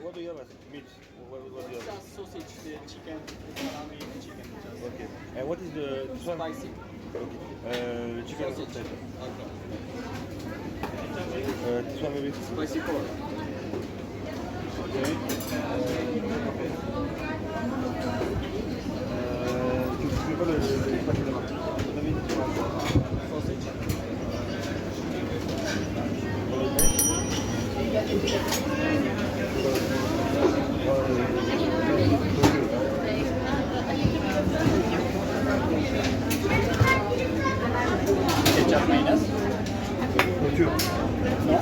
What do you have as meat? What do you have? Sausage, chicken, salami, chicken. Okay. And what is this one? Spicy. Okay. Chicken sausage. This one maybe. Spicy pork. Okay. C'est quoi le paquet de marque? Sausage. Ketchup, mayonnaise. Couture. No?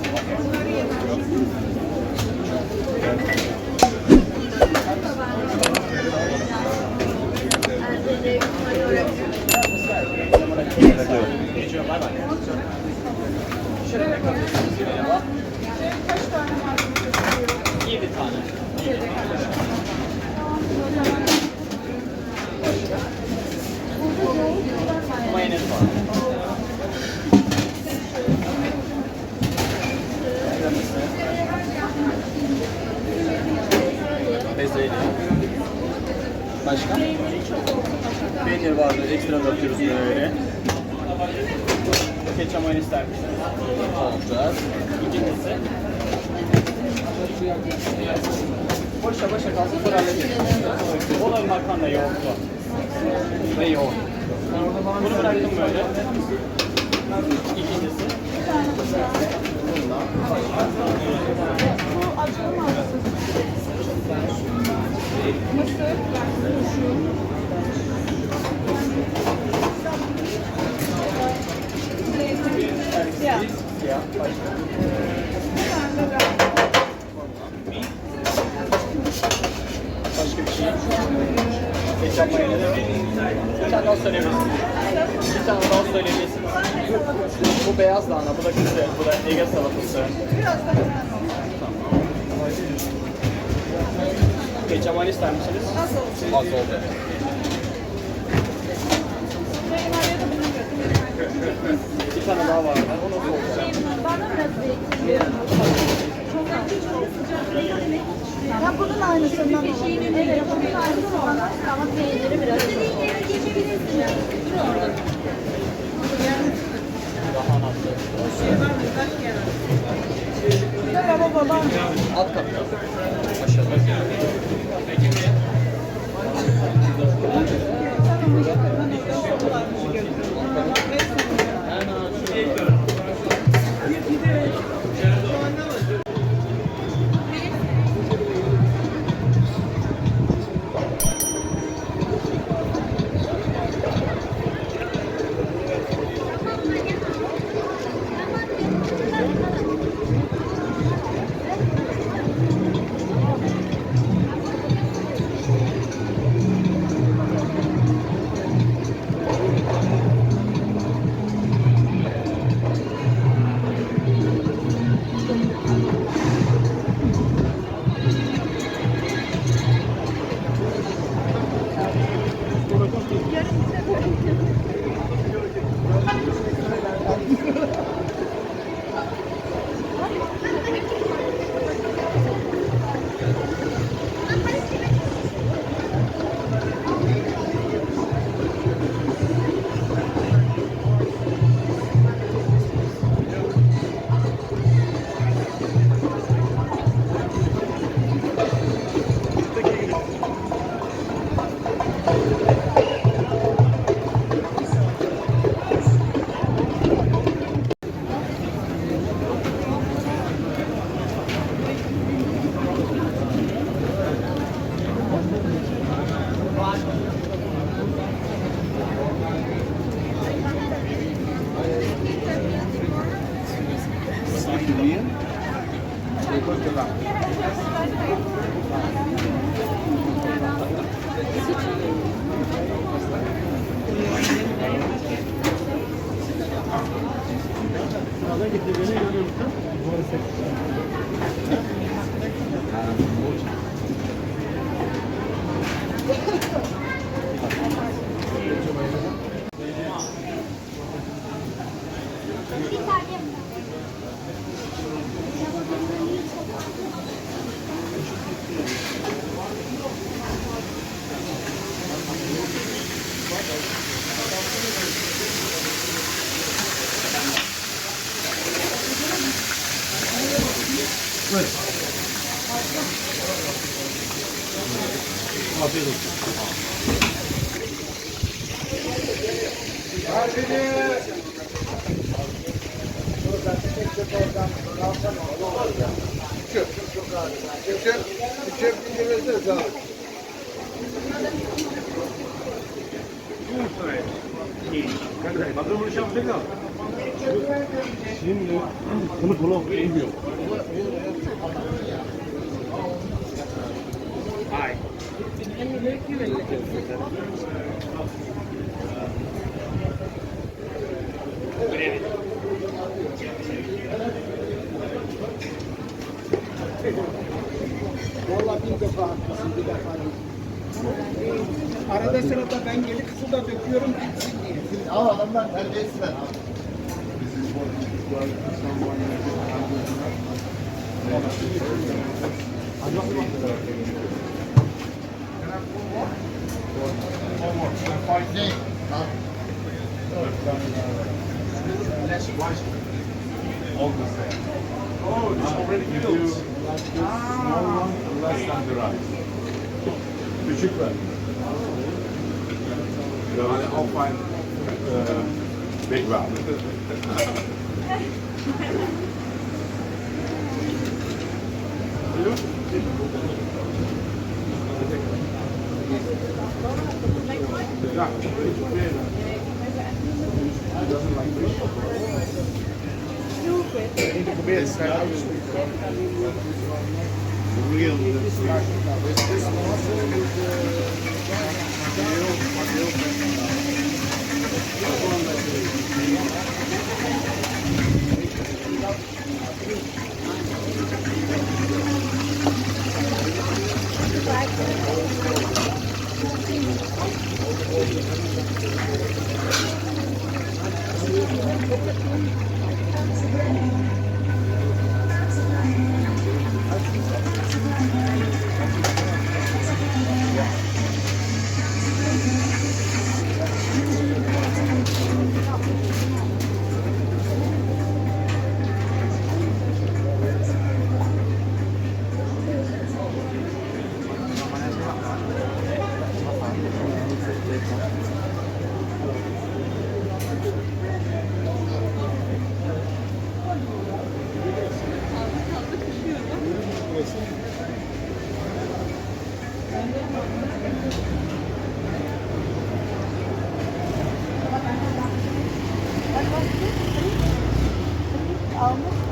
Okay. Geçiyorum, bay bay. Şöyle ne kadar var? Kaç tane malzeme istiyor? 7 tane. Mayonez var. Bezelye. Başka? Peynir vardı, ekstra atıyoruz böyle. Ketçap mayonez ister misiniz? Olacak. İkincisi. Başa kalsın sonra hallederiz. Olan makarna yoğurtlu. Ve yoğurt. Bunu bıraktım böyle. İkincisi. Bundan. Bu açma malzemesi. Mısır. Siyah. Siyah. Başka. Başka bir şey. Ketçap mayonez. Bir tane daha söyleyebilirsiniz. Bir tane daha söyleyebilirsiniz. Bu beyaz lahana, bu da güzel. Bu da Ege salatası. Ketçap mayonez ister misiniz? Az oldu. Bir tane daha var. Onu soracağım. Bana biraz çok ya bunun aynısından evet, bunun aynısından ama peyniri biraz Lahana. Merhaba baba. Alt katta. Aşağıda. Buyurun. Afiyet olsun. Şimdi bunu kulak eğmiyor. Vallahi bir defa haklısın, bir defa değil. Arada sırada ben gelip su da döküyorum bitsin diye. Ama adamlar terbiyesizler abi. Oh, it's already built. Small one, less than the rice. Küçük ver. Yani I'll find big one. Yeah, he doesn't like fish.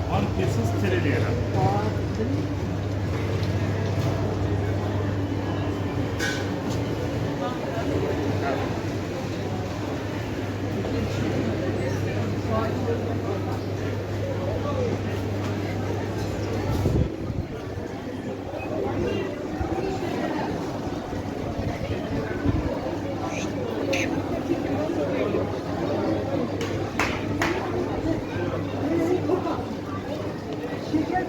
One piece is 3 lira. Size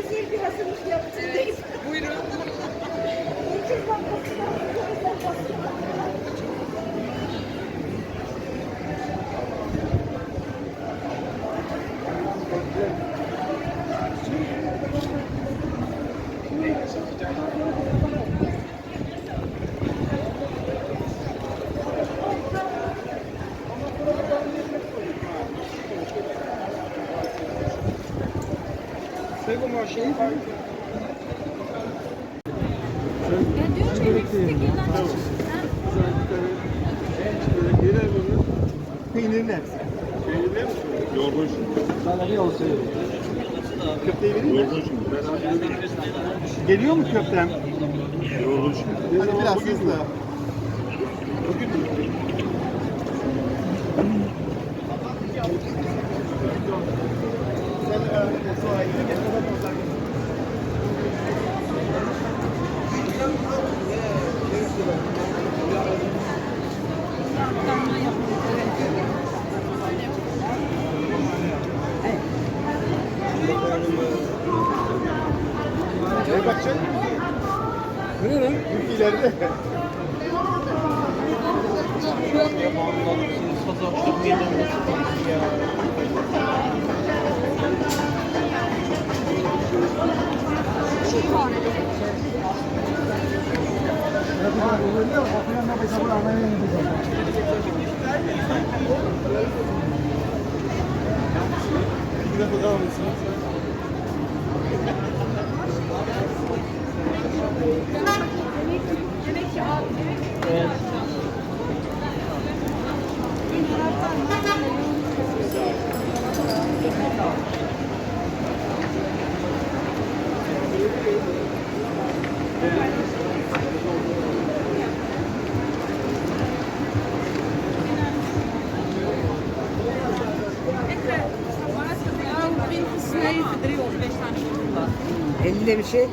özel bir hazırlık yaptırdık. Buyurun. Sevim o şeyi var. Ya diyor ki Esteghlal. Peynirin hepsi. Peynirli mi? Yorgun şimdi. Sana bir olsun. Köfteyi vereyim mi? Yorgun şimdi. Geliyor mu köftem? Yorgun şimdi. Hadi biraz hızlı. Şeye bakacak mısın? Bu ne lan? İleride. Bir dakika daha mısınız? Elinde bir şey.